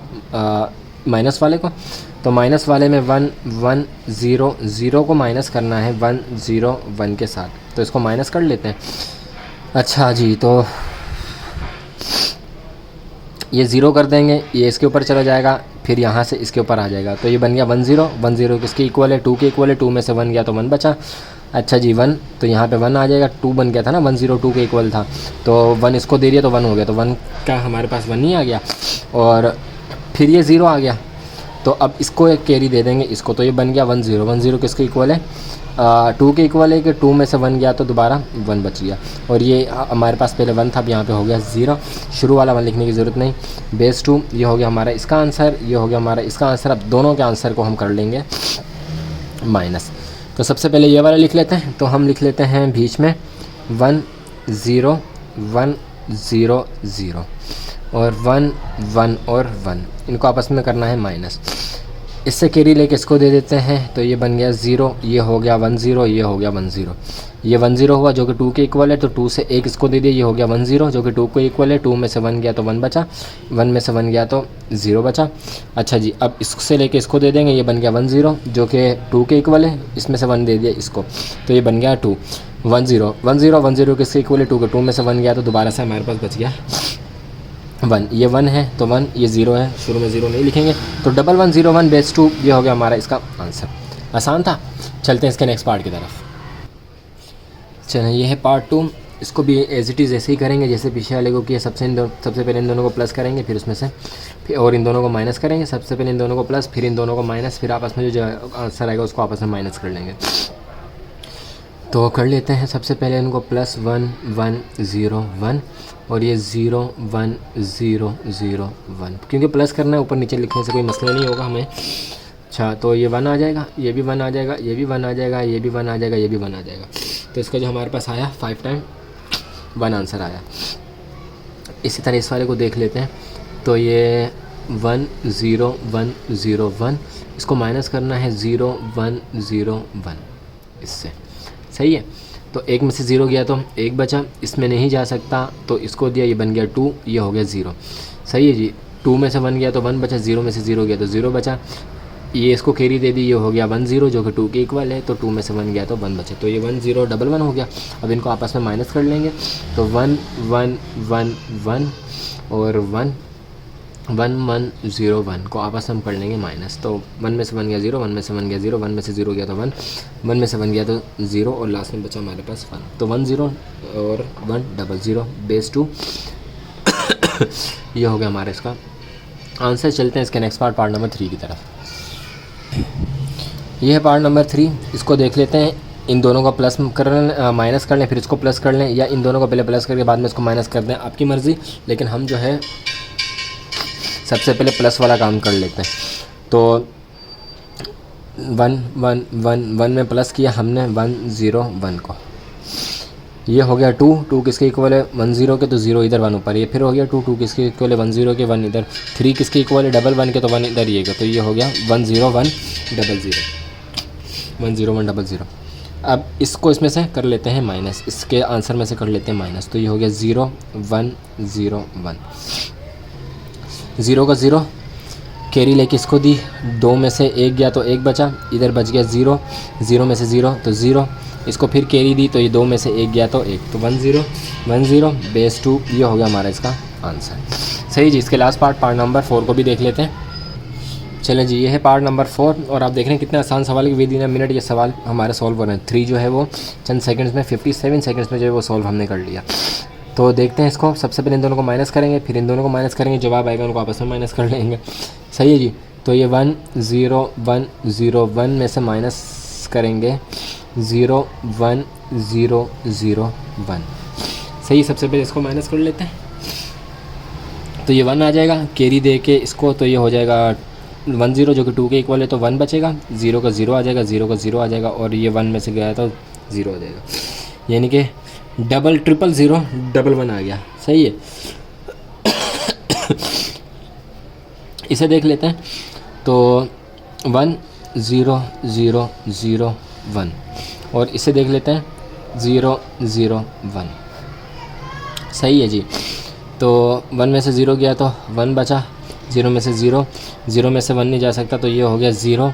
माइनस वाले को। तो माइनस वाले में 1 1 0 0 को माइनस करना है 1 0 1 के साथ, तो इसको माइनस कर लेते हैं। अच्छा जी, तो ये 0 कर देंगे, ये इसके ऊपर चला जाएगा, फिर यहाँ से इसके ऊपर आ जाएगा, तो ये बन गया 1 0 1 0 किसके इक्वल है 2 के इक्वल है, 2 में से 1 गया तो 1 बचा। अच्छा जी 1, तो यहाँ पे 1 आ जाएगा, 2 बन गया था ना, 1 0 2 के इक्वल था, तो 1 इसको दे दिया तो 1 हो गया, तो 1 का हमारे पास 1 ही आ गया, और फिर ये 0 आ गया, तो अब इसको एक कैरी दे देंगे इसको, तो ये बन गया 1 0 1 0 किसके इक्वल है 2 के इक्वल है, कि 2 में से 1 गया तो दोबारा 1 बच गया, और ये हमारे पास पहले 1 था, अब यहाँ पे हो गया 0, शुरू वाला 1 लिखने की ज़रूरत नहीं, बेस 2, ये हो गया हमारा इसका आंसर, ये हो गया हमारा इसका आंसर। अब दोनों के आंसर को हम कर लेंगे माइनस। तो सबसे पहले ये वाला लिख लेते हैं, तो हम लिख लेते हैं बीच में 1 0 1 0 0 और 1 1 और 1, इनको आपस में करना है माइनस। इससे कैरी लेके इसको दे देते हैं, तो ये बन गया 0, ये हो गया 1 0, ये हो गया 1 0, ये 1 0 हुआ जो कि 2 के इक्वल है, तो 2 से 1 इसको दे दिया, ये हो गया 1 0 जो कि 2 को इक्वल है, 2 में से 1 गया तो 1 बचा, 1 में से 1 गया तो 0 बचा। अच्छा जी, अब इससे लेके इसको दे देंगे, ये बन गया 1 0 जो कि 2 के इक्वल है, इसमें से 1 दे दिया इसको, तो ये बन गया 2 1 0 1 0 1 0 किसके इक्वल है 2 के, 2 में से 1 गया तो दोबारा से हमारे पास बच गया 1, ये 1 है तो 1, ये 0 है, शुरू में 0 नहीं लिखेंगे, तो 1 1 0 1 बेस 2, ये हो गया हमारा इसका आंसर। आसान था। चलते हैं इसके नेक्स्ट पार्ट की तरफ। चलें, ये है पार्ट 2, इसको भी एज इट इज़ ऐसे ही करेंगे जैसे पीछे वाले को किया। सबसे पहले इन दोनों को प्लस करेंगे, फिर उसमें से और इन दोनों को माइनस करेंगे, सबसे पहले इन दोनों को प्लस, फिर इन दोनों को माइनस, फिर आपस में जो आंसर आएगा उसको आपस में माइनस कर लेंगे। तो कर लेते हैं, सबसे पहले इनको प्लस 1 1 0 1 और ये 0 1 0 0 1, क्योंकि प्लस करना है, ऊपर नीचे लिखने से कोई मसला नहीं होगा हमें। अच्छा, तो ये 1 आ जाएगा, ये भी 1 आ जाएगा, ये भी 1 आ जाएगा, ये भी 1 आ जाएगा, ये भी 1 आ जाएगा, तो इसका जो हमारे पास आया 5 टाइम 1 आंसर आया। इसी तरह इस वाले को देख लेते हैं, तो ये 1 0 1 0 1, इसको माइनस करना है 0 1 0 1 इससे, सही है। तो 1 में से 0 गया तो 1 बचा, इसमें नहीं जा सकता तो इसको दिया, ये बन गया 2, ये हो गया 0, सही है जी। 2 में से 1 गया तो 1 बचा, 0 में से 0 गया तो 0 बचा, ये इसको कैरी दे दी, ये हो गया 1 0 जो कि 2 के इक्वल है, तो 2 में से 1 गया तो 1 बचा, तो ये 1 0 1 1 हो गया। अब इनको आपस में माइनस कर लेंगे, तो 1 1 1 1 और 1 1 1 0 1 को आपस में हम कर लेंगे माइनस। तो 1 में से 1 गया 0, 1 में से 1 गया 0, 1 में से 0 गया तो 1, 1 में से 1 गया तो 0 और लास्ट में बचा हमारे पास 1, तो 1 0 और 1 0 0 बेस 2 ये हो गया हमारे इसका आंसर। चलते हैं इसके नेक्स्ट पार्ट, पार्ट नंबर 3 की तरफ। ये है पार्ट नंबर 3, इसको देख लेते हैं। इन दोनों का प्लस कर लें, माइनस कर लें, फिर इसको प्लस कर लें, या इन दोनों को पहले प्लस करके बाद में इसको माइनस कर दें, आपकी मर्ज़ी। लेकिन हम जो है सबसे पहले प्लस वाला काम कर लेते हैं। तो 1 1 1 1 में प्लस किया हमने 1 0 1 को, ये हो गया 2 2 किसके इक्वल है 1 0 के, तो 0 इधर 1 ऊपर, ये फिर हो गया 2 2 किसके इक्वल है 1 0 के 1 इधर, 3 किसके इक्वल है डबल 1 के, तो 1 इधर ये का, तो ये हो गया 1 0 1 0 0 1 0 1 0 0। अब इसको इसमें से कर लेते हैं माइनस, इसके आंसर में से कर लेते हैं माइनस, तो ये हो गया 0 1 0 1, 0 का 0 कैरी लेके इसको दी, 2 में से 1 गया तो 1 बचा, इधर बच गया 0 0 में से 0 तो 0, इसको फिर कैरी दी तो ये 2 में से 1 गया तो 1, तो 1 0 1 0 बेस 2, ये हो गया हमारा इसका आंसर। सही जी। इसके लास्ट पार्ट नंबर 4 को भी देख लेते हैं। चलें जी, ये है पार्ट नंबर 4, और आप देख रहे हैं कितना आसान सवाल है कि विद इन अ मिनट ये सवाल हमारे सॉल्व हो रहे हैं। 3 जो है वो चंद सेकंड्स में 57 सेकंड्स में जो है वो सॉल्व हमने कर लिया। तो देखते हैं इसको, सबसे पहले इन दोनों को माइनस करेंगे, फिर इन दोनों को माइनस करेंगे, जवाब आएगा उनको आपस में माइनस कर लेंगे। सही है जी। तो ये 1 0 1 0 1 में से माइनस करेंगे 0 1 0 0 1। सही, सबसे पहले इसको माइनस कर लेते हैं, तो ये 1 आ जाएगा, कैरी दे के इसको, तो ये हो जाएगा 1 0 जो कि 2 के इक्वल है, तो 1 बचेगा, 0 का 0 आ जाएगा, 0 का 0 आ जाएगा, और ये 1 में से गया तो 0 हो जाएगा, यानी कि डबल 0 0 1 1 आ गया। सही है। इसे देख लेते हैं, तो 1 0 0 0 1, और इसे देख लेते हैं 0 0 1। सही है जी। तो 1 में से 0 गया तो 1 बचा, 0 में से 0 0 में से 1 नहीं जा सकता, तो ये हो गया 0,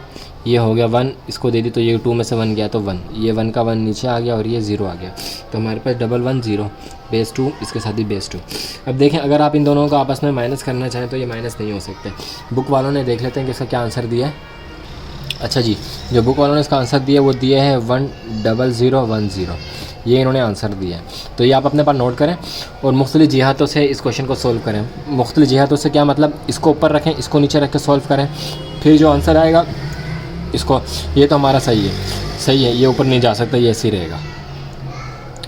ये हो गया 1, इसको दे दी तो ये 2 में से 1 गया तो 1, ये 1 का 1 नीचे आ गया और ये 0 आ गया, तो हमारे पास डबल 1 0 बेस 2, इसके साथ ही बेस 2। अब देखें, अगर आप इन दोनों को आपस में माइनस करना चाहें तो ये माइनस नहीं हो सकते। बुक वालों ने देख लेते हैं कि इसका क्या आंसर दिया है। अच्छा जी, जो बुक वालों ने इसका आंसर दिया वो दिया है 1 0 0 1 0, ये इन्होंने आंसर दिया है। तो ये आप अपने पास नोट करें और मुख्तलिफ जिहातों से इस क्वेश्चन को सोल्व करें। मुख्तलिफ जिहातों से क्या मतलब, इसको ऊपर रखें, इसको नीचे रख के सॉल्व करें, फिर जो आंसर आएगा इसको, ये तो हमारा सही है, सही है, ये ऊपर नहीं जा सकता, ये ऐसे ही रहेगा।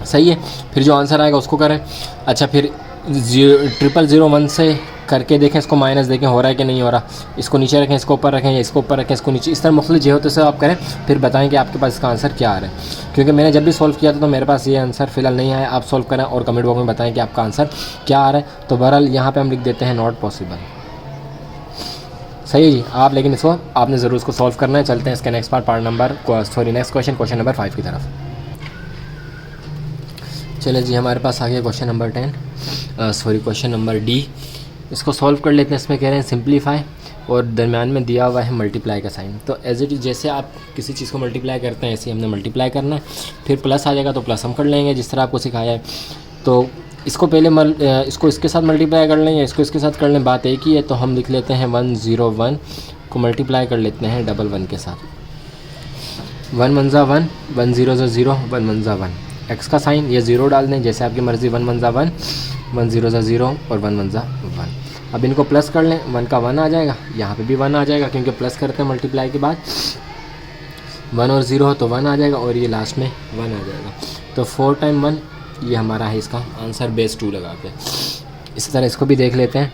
सही है। फिर जो आंसर आएगा उसको करें। अच्छा, फिर 0 0 1 से करके देखें, इसको माइनस देखें हो रहा है कि नहीं हो रहा, इसको नीचे रखें, इसको ऊपर रखें, या इसको ऊपर रखें, इसको नीचे, इस तरह मुख्तलिफ जिहातों से आप करें, फिर बताएं कि आपके पास इसका आंसर क्या आ रहा है। क्योंकि मैंने जब भी सॉल्व किया था तो मेरे पास ये आंसर फ़िलहाल नहीं आया। आप सॉल्व करें और कमेंट बॉक्स में बताएं कि आपका आंसर क्या आ रहा है। तो बहरहाल यहाँ पर हम लिख देते हैं नॉट पॉसिबल। सही है जी। आप लेकिन इसको आपने ज़रूर इसको सॉल्व करना है। चलते हैं इसके नेक्स्ट नेक्स्ट क्वेश्चन नंबर 5 की तरफ। चलिए जी, हमारे पास आ गया question number 10, question number D. इसको सॉल्व कर लेते हैं। इसमें कह रहे हैं सिंप्लीफाई, और दरम्यान में दिया हुआ है मल्टीप्लाई का साइन। तो एज इट इज़ जैसे आप किसी चीज़ को मल्टीप्लाई करते हैं ऐसे ही हमने मल्टीप्लाई करना है। फिर प्लस आ जाएगा तो प्लस हम कर लेंगे जिस तरह आपको सिखाया है। तो इसको पहले इसको इसके साथ मल्टीप्लाई कर लें या इसको इसके साथ कर लें, बात एक ही है। तो हम लिख लेते हैं 1 0 1 को मल्टीप्लाई कर लेते हैं डबल 1 के साथ। 1 1 ज़ा 1, 1 0 ज़ा 0, 1 1 ज़ा 1। एक्स का साइन ये 0 डाल दें, जैसे आपकी मर्ज़ी। 1 1 ज़ा 1, 1 0 ज़ा 0 और 1 1 ज़ा 1। अब इनको प्लस कर लें, 1 का 1 आ जाएगा, यहाँ पे भी 1 आ जाएगा क्योंकि प्लस करते हैं मल्टीप्लाई के बाद। 1 और 0 हो तो 1 आ जाएगा, और ये लास्ट में 1 आ जाएगा। तो 4 टाइम 1 ये हमारा है इसका आंसर, बेस 2 लगा के। इसी तरह इसको भी देख लेते हैं।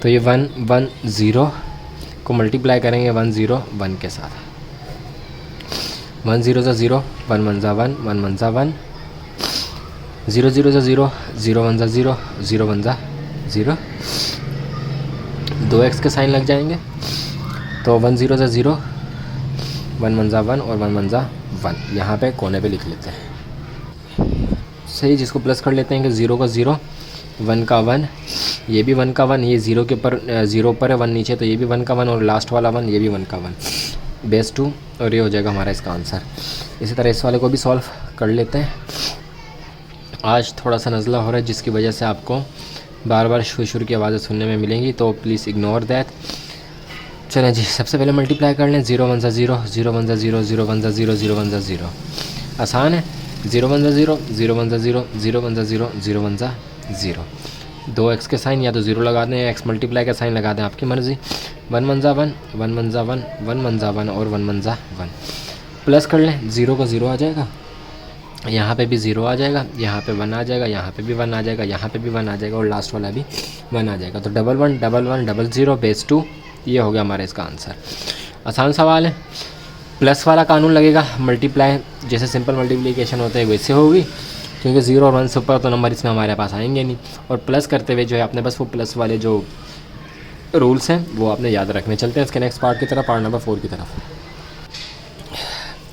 तो ये 1 1 0 को मल्टीप्लाई करेंगे 1 0 1 के साथ। 1 0 ज़ा 0, 1 1 ज़ा 1, 1 1 ज़ा 1, 0 0 ज़ा 0, 0 1 ज़ा 0, 0 1 ज़ा 0। 2x के साइन लग जाएंगे। तो 1 0 ज़ा 0, 1 1 ज़ा 1 और 1 1 ज़ा 1 यहाँ पे कोने पे लिख लेते हैं। सही, जिसको प्लस कर लेते हैं कि 0 का 0, 1 का 1, ये भी 1 का 1, ये 0 के ऊपर 0 ऊपर है 1 नीचे, तो ये भी 1 का 1 और लास्ट वाला 1 ये भी 1 का 1, बेस 2, और ये हो जाएगा हमारा इसका आंसर। इसी तरह इस वाले को भी सॉल्व कर लेते हैं। आज थोड़ा सा नज़ला हो रहा है जिसकी वजह से आपको बार बार शुरू की आवाज़ें सुनने में मिलेंगी, तो प्लीज़ इग्नोर दैट। चलें जी, सबसे पहले मल्टीप्लाई कर लें। 0 1 ज़ा 0, 0 1 ज़ा 0, 0 1 ज़ा 0, 0 1 ज़ा 0। आसान है। 0 1 ज़ा 0, 0 1 ज़ा 0, 0 1 ज़ा 0, 0 1 ज़ा 0। 2x के साइन या तो 0 लगा दें या x मल्टीप्लाई का साइन लगा दें, आपकी मर्ज़ी। 1 1 ज़ा 1, 1 1 ज़ा 1, 1 1 ज़ा 1 और 1 1 ज़ा 1। प्लस कर लें, 0 का 0 आ जाएगा, यहाँ पे भी 0 आ जाएगा, यहाँ पे 1 आ जाएगा, यहाँ पे भी 1 आ जाएगा, यहाँ पे भी 1 आ जाएगा और लास्ट वाला भी 1 आ जाएगा। तो 1 1 1 1 0 0 बेस 2, ये हो गया हमारा इसका आंसर। आसान सवाल है। प्लस वाला कानून लगेगा, मल्टीप्लाई जैसे सिंपल मल्टीप्लिकेशन होता है वैसे होगी, क्योंकि 0 और 1 से ऊपर तो नंबर इसमें हमारे पास आएंगे नहीं। और प्लस करते हुए जो है अपने पास वो प्लस वाले जो रूल्स हैं वो आपने याद रखने। चलते हैं इसके नेक्स्ट पार्ट की तरफ, पार्ट नंबर 4 की तरफ।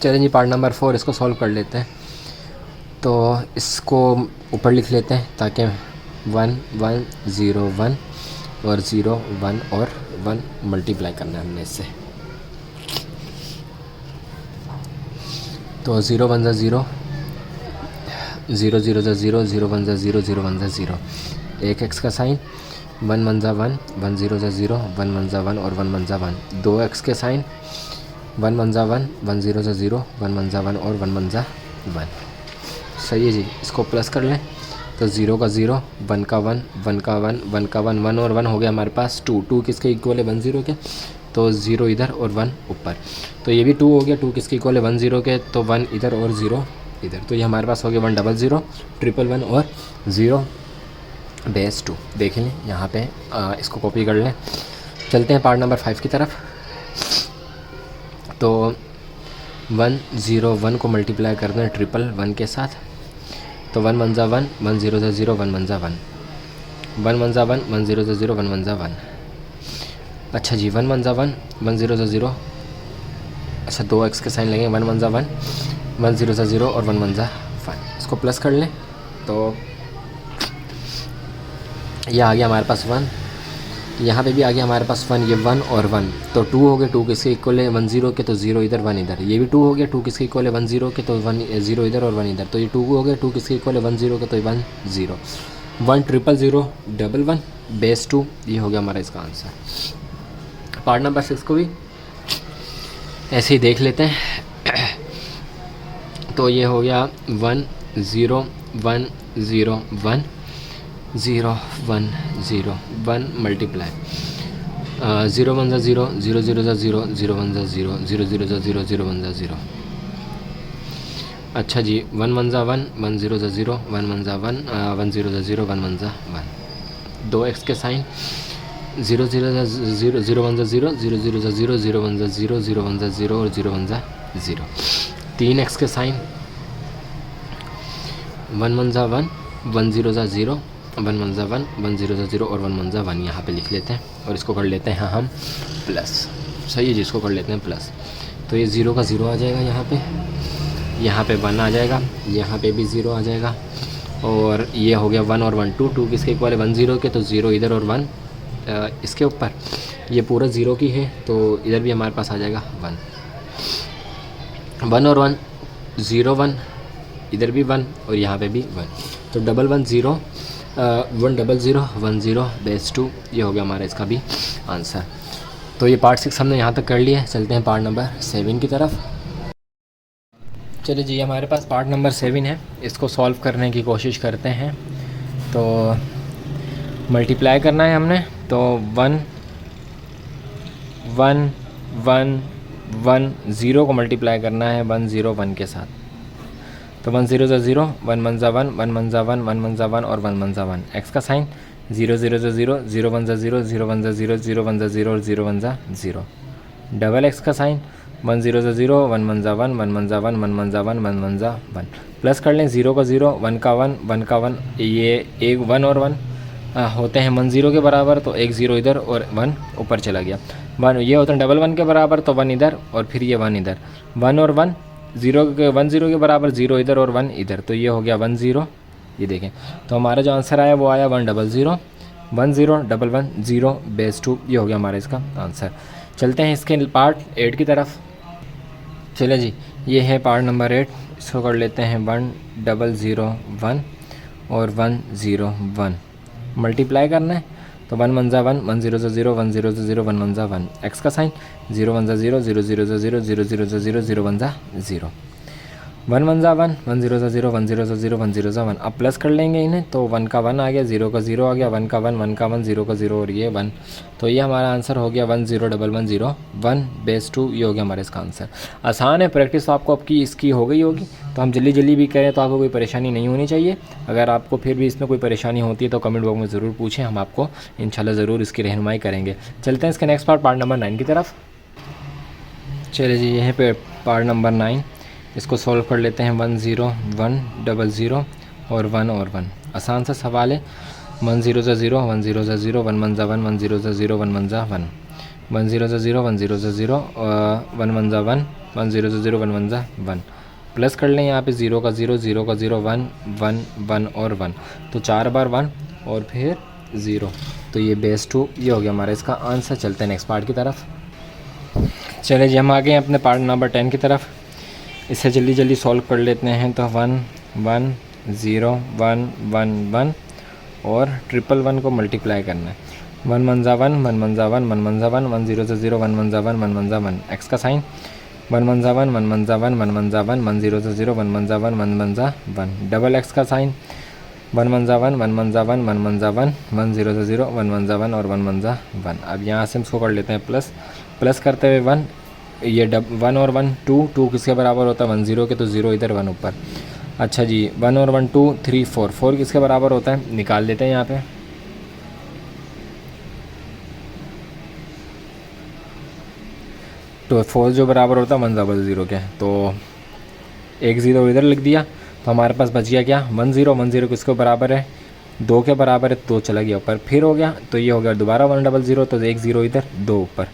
चलें जी, पार्ट नंबर 4 इसको सॉल्व कर लेते हैं। तो इसको ऊपर लिख लेते हैं ताकि 1 1 0 1 और 0 1 और 1 मल्टीप्लाई करना है हमने इससे। तो 0 1 0 0 0 0 0 1 0 0 1 0, एक एक्स का साइन, 1 1 1 1 0 0 1 1 1 और 1 1 1, दो एक्स के साइन, 1 1 1 1 0 0 1 1 1 और 1 1 1। सही है जी, इसको प्लस कर लें तो 0 का 0 1 का 1 1 का 1 1 का 1 1 और 1 हो गया हमारे पास 2 2 किसके इक्वल है 1 0 के, तो 0 इधर और 1 ऊपर। तो ये भी 2 हो गया, 2 किसके इक्वल है 1 0 के, तो 1 इधर और 0 इधर। तो ये हमारे पास हो गया 1 0 0 1 1 1 और 0 बेस 2। देख लें यहाँ पे, इसको कॉपी कर लें। चलते हैं पार्ट नंबर 5 की तरफ। तो 1 0 1 को मल्टीप्लाई करना है 1 1 के साथ, तो 1 1 1 1 0 0 1 1 1 1 1 1 1 0 0 1 1 1। अच्छा जी, 1 1 1 1 0 0, अच्छा दो एक्स के साइन लगेंगे, 1 1 1 1 0 0 और 1 1 1। इसको प्लस कर लें तो ये आ गया हमारे पास 1, यहाँ पे भी आ गया हमारे पास 1, ये 1 और 1, तो 2 हो गए, 2 किसके इक्वल है 1 0 के, तो 0 इधर 1 इधर। ये भी 2 हो गया, 2 किसके इक्वल है 1 0 के, तो 1 0 इधर और 1 इधर। तो ये 2 हो गया, 2 किसके इक्वल है 1 0 के, तो 1 0 1 0 0 1 1 बेस 2, ये हो गया हमारा इसका आंसर। पार्ट नंबर 6 को भी ऐसे ही देख लेते हैं। तो ये हो गया 1 0 1 0 1 0 1 0 1 मल्टीप्लाई 0 1 0 0 0 0 0 1 0 0 0 0 0 1 0। अच्छा जी, 1 1 1 1 0 0 1 1 1 1 0 0 1 1 1, दो एक्स के साइन, 0 0 0 0 1 0 0 0 0 0 1 0 0 1 0 और 0 1 0, तीन एक्स के साइन, 1 1 1 1 0 0 1 1 1 1 0 0 और 1 1 1 यहाँ पे लिख लेते हैं और इसको कर लेते हैं हम प्लस। सही है जी, इसको कर लेते हैं प्लस। तो ये 0 का 0 आ जाएगा यहाँ पे 1 आ जाएगा, यहाँ पे भी 0 आ जाएगा, और ये हो गया 1 और 1 2 2 किसके इक्वल है 1 0 के, तो 0 इधर और 1 इसके ऊपर। ये पूरा 0 की है, तो इधर भी हमारे पास आ जाएगा 1 और 1 0 1, इधर भी 1 और यहाँ पे भी 1। तो 1 1 0 1 0 0 1 0 बेस 2, ये हो गया हमारा इसका भी आंसर। तो ये पार्ट 6 हमने यहाँ तक कर लिया है। चलते हैं पार्ट नंबर 7 की तरफ। चलिए जी, हमारे पास पार्ट नंबर 7 है, इसको सॉल्व करने की कोशिश करते हैं। तो मल्टीप्लाई करना है हमने, तो 1 1 1 1 0 को मल्टीप्लाई करना है 1 0 1 के साथ। तो 1 0 0 1 1 1 1 1 1 1 1 1 और 1 1 1, एक्स का साइन, 0 0 0 0 1 0 0 1 0 0 1 0 और 0 1 0, डबल एक्स का साइन, 1 0 0 1 1 1 1 1 1 1 1 1 1 1 1। प्लस कर लें, 0 का 0 1 का 1 1 का 1, ये एक 1 और 1 होते हैं 1 0 के बराबर, तो एक 0 इधर और 1 ऊपर चला गया। 1 ये होते हैं डबल 1 के बराबर, तो 1 इधर और फिर ये 1 इधर, 1 और 1 0 के 1 0 के बराबर, 0 इधर और 1 इधर, तो ये हो गया 1 0। ये देखें, तो हमारा जो आंसर आया वो आया 1 0 0 1 0 1 1 0 बेस 2, ये हो गया हमारा इसका आंसर। चलते हैं इसके पार्ट 8 की तरफ। चले जी, ये है पार्ट नंबर 8, इसको कर लेते हैं 1 0 0 1 और 1 0 1 मल्टीप्लाई करना है। तो 1 1 1 1 0 0 1 0 0 1 1 1, एक्स का साइन, 0 1 0 0 0 0 0 0 0 0 0 1 0, 1 1 ज़ा 1, 1 0 ज़ा 0, 1 0 ज़ा 0, 1 0 ज़ा 1। अब प्लस कर लेंगे इन्हें, तो 1 का 1 आ गया, 0 का 0 आ गया, 1 का 1, 1 का 1, 0 का 0 और ये 1। तो ये हमारा आंसर हो गया 1 0 1 1 0 1 बेस 2। ये हो गया हमारा इसका आंसर। आसान है, प्रैक्टिस तो आपको आपकी इसकी हो गई होगी, तो हम जल्दी जल्दी भी करें तो आपको कोई परेशानी नहीं होनी चाहिए। अगर आपको फिर भी इसमें कोई परेशानी होती है तो कमेंट बॉक्स में ज़रूर पूछें, हम आपको इंशाल्लाह ज़रूर इसकी रहनुमाई करेंगे। चलते हैं इसके नेक्स्ट पार्ट नंबर 9 की तरफ। चलिए जी, यहीं पे पार्ट नंबर 9, इसको सॉल्व कर लेते हैं। 1 0 1 0 0 और 1 और 1। आसान सा सवाल है। 1 0 ज़ा 0, 1 0 ज़ा 0, 1 1 ज़ा 1, 1 0 ज़ा 0, 1 1 ज़ा 1, 1 0 ज़ा 0, 1 0 ज़ा 0, 1 1 ज़ा 1, 1 0 ज़ा 0, 1 1 ज़ा 1। प्लस कर लें यहाँ पे 0 का 0, 0 का 0, 1 1 1 और 1। तो 4 बार 1 और फिर 0, तो ये बेस 2। ये हो गया हमारा इसका आंसर। चलते हैं नेक्स्ट पार्ट की तरफ। चलिए जी, हम आ गए हैं अपने पार्ट नंबर 10 की तरफ। इसे जल्दी जल्दी सॉल्व कर लेते हैं। तो 1 1 0 1 1 1 और 1 1 को मल्टीप्लाई करना है। 1 1 ज़ा 1, 1 1 ज़ा 1, 1 1 ज़ा 1, 1 0 ज़ा 0, 1 1 ज़ा 1, 1 1 ज़ा 1। एक्स का साइन 1 1 ज़ा 1, 1 1 ज़ा 1, 1 1 ज़ा 1, 1 0 ज़ा 0, 1 1 ज़ा 1, 1 1 ज़ा 1। डबल एक्स का साइन 1 1 ज़ा 1, 1 1 ज़ा 1, 1 1 ज़ा 1, 1 0 ज़ा 0, 1 1 ज़ा 1 और 1 1 ज़ा 1। अब यहाँ से हम इसको कर लेते हैं प्लस। प्लस करते हुए 1, ये 1 और 1 2, 2 किसके बराबर होता है 1 0 के, तो 0 इधर 1 ऊपर। अच्छा जी, 1 और 1 2 3 4, 4 किसके बराबर होता है निकाल लेते हैं यहाँ पे। तो 4 जो बराबर होता है 1 0 के, तो एक 0 इधर लिख दिया, तो हमारे पास बच गया क्या 1 0। 1 0 किसके बराबर है 2 के बराबर है, तो चला गया ऊपर, फिर हो गया, तो ये हो गया दोबारा 1 0 0, तो एक 0 इधर 2 ऊपर।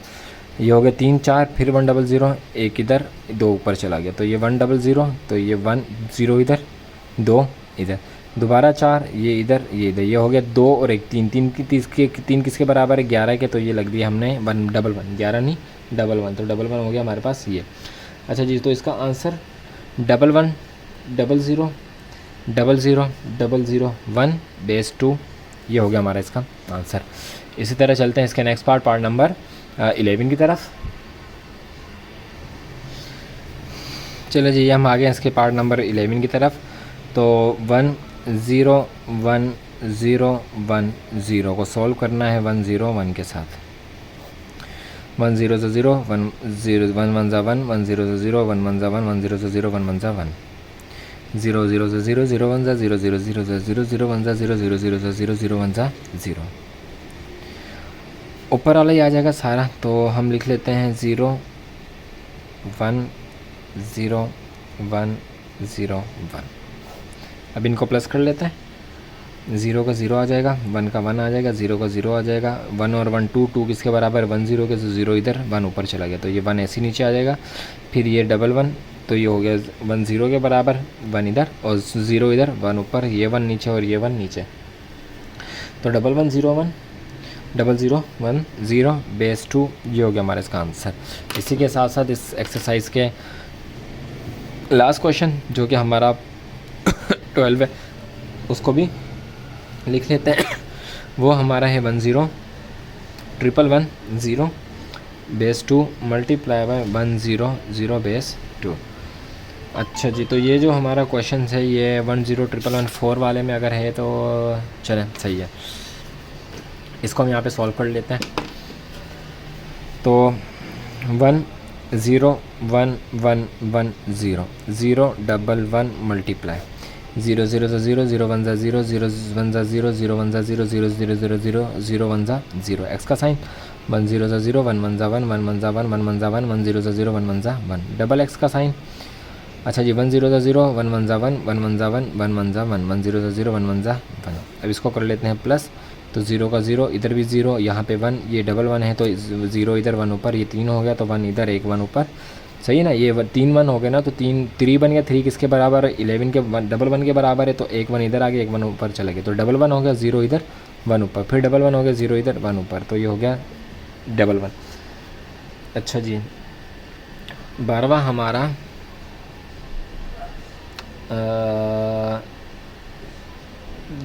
ये हो गया 3 4, फिर 1 0 0, एक इधर 2 ऊपर चला गया, तो ये 1 0 0, तो ये 1 0 इधर 2 इधर, दोबारा 4, ये इधर ये इधर, ये हो गया 2 और 1 3 3 किसके बराबर है 11 के, तो ये लग दिया हमने 1 1 1 11 नहीं 1 1, तो 1 1 हो गया हमारे पास ये। अच्छा जी, तो इसका आंसर 1 1 0 0 0 0 0 1 बेस 2। ये हो गया हमारा इसका आंसर। इसी तरह चलते हैं इसके नेक्स्ट पार्ट नंबर 11 की तरफ। चलो जी, हम आ गए इसके पार्ट नंबर 11 की तरफ। तो 1 0 1 0 1 0 को सॉल्व करना है 1 0 1 के साथ। 1 0 ज़ा 0, 1 0 1 1 ज़ा 1, 1 0 ज़ा 0, 1 1 ज़ा 1, 1 0 ज़ा 0, 1 1 ज़ा 1। 0 0 ज़ा 0, 0 1 ज़ा 0, 0 0 ज़ा 0, 0 1 ज़ा 0, 0 0 ज़ा 0, 0 1 ज़ा 0। ऊपर वाला ही आ जाएगा सारा, तो हम लिख लेते हैं 0 1 0 1 0 1। अब इनको प्लस कर लेते हैं। 0 का 0 आ जाएगा, 1 का 1 आ जाएगा, 0 का 0 आ जाएगा, 1 और 1 2 2 किसके बराबर 1 0 के, तो 0 इधर 1 ऊपर चला गया, तो ये 1 ऐसे नीचे आ जाएगा। फिर ये 1 1, तो ये हो गया 1 0 के बराबर, 1 इधर और 0 इधर 1 ऊपर, ये 1 नीचे और ये 1 नीचे, तो 1 1 0 1 0 0 1 0 बेस 2। ये हो गया हमारा इसका आंसर। इसी के साथ साथ इस एक्सरसाइज के लास्ट क्वेश्चन जो कि हमारा 12 है, उसको भी लिख लेते हैं। वो हमारा है 1 0 1 1 0 बेस 2 मल्टीप्लाई बाय 1 0 0 बेस 2। अच्छा जी, तो ये जो हमारा क्वेश्चन है ये 1 0 1 1 4 वाले में अगर है तो चलें सही है, इसको हम यहाँ पे सॉल्व कर लेते हैं। तो 1 0 1 1 1 0 0 1 1 मल्टीप्लाई 0 0 ज़ा 0, 0 1 ज़ा 0, 0 1 ज़ा 0, 0 1 ज़ा 0, 0 0 0 0 0 1 ज़ा 0। एक्स का साइन 1 0 ज़ा 0, 1 1 ज़ा 1, 1 1 ज़ा 1, 1 1 ज़ा 1, 1 0 ज़ा 0, 1 1 ज़ा 1। डबल एक्स का साइन, अच्छा जी, 1 0 ज़ा 0, 1 1 ज़ा 1, 1 1 ज़ा 1, 1 1 ज़ा 1, 1 0 ज़ा 0, 1 1 ज़ा 1। अब इसको कर लेते हैं प्लस, तो 0 का 0 इधर भी 0, यहाँ पे 1, ये 1 1 है तो 0 इधर 1 ऊपर, ये 3 हो गया तो 1 इधर 1 1 ऊपर, सही है ना। ये 3 1 हो गए ना, तो 3 बन गया। 3 किसके बराबर है 11 के 1 1 के बराबर है, तो 1 1 इधर आ गया 1 1 ऊपर चला गया, तो 1 1 हो गया 0 इधर 1 ऊपर, फिर 1 1 हो गया 0 इधर 1 ऊपर, तो ये हो गया 1 1। अच्छा जी, 12वां हमारा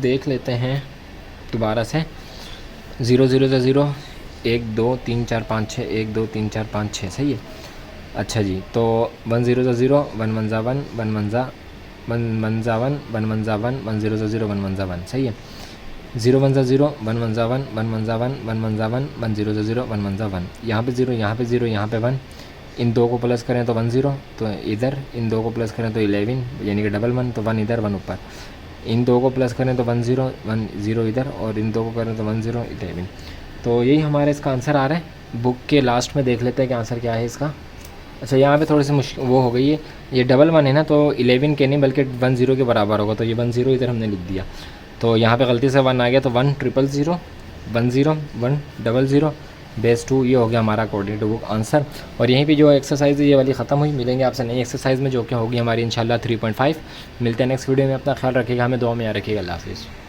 देख लेते हैं दोबारा से। 0 0 ज़ा 0, 1 2 3 4 5 6, 1 2 3 4 5 6, सही है। अच्छा जी, तो 1 0 ज़ा 0, 1 1 ज़ा 1, 1 1 ज़ा 1 1 ज़ा 1, 1 1 ज़ा 1, 1 0 ज़ा 0, 1 1 ज़ा 1, सही है। 0 1 ज़ा 0, 1 1 ज़ा 1, 1 1 ज़ा 1, 1 1 ज़ा 1, 1 0 ज़ा 0, 1 1 ज़ा 1, यहाँ पे 0, यहाँ पे 0, यहाँ पे 1, इन दो को प्लस करें तो 1 0, तो इधर इन दो को प्लस करें तो 11, यानी कि डबल 1, तो 1 इधर 1 ऊपर, इन दो को प्लस करें तो 1 0, 1 0 इधर, और इन दो को करें तो 1 0 11। तो यही हमारा इसका आंसर आ रहा है। बुक के लास्ट में देख लेते हैं कि आंसर क्या है इसका। अच्छा, यहाँ पे थोड़ी सी मुश्किल वो हो गई है, ये डबल 1 है ना, तो 11 के नहीं बल्कि 1 0 के बराबर होगा, तो ये 1 0 इधर हमने लिख दिया, तो यहाँ पे गलती से 1 आ गया, तो 1 0 0 1 0 1 0 0 बेस 2, ये हो गया हमारा अकॉर्डिंग टू बुक आंसर। और यहीं पे जो एक्सरसाइज है ये वाली ख़त्म हुई। मिलेंगे आपसे नई एक्सरसाइज में जो कि होगी हमारी इंशाल्लाह 3.5। मिलते हैं नेक्स्ट वीडियो में। अपना ख्याल रखिएगा, हमें दुआ में याद रखिएगा। अल्लाह हाफ़िज़।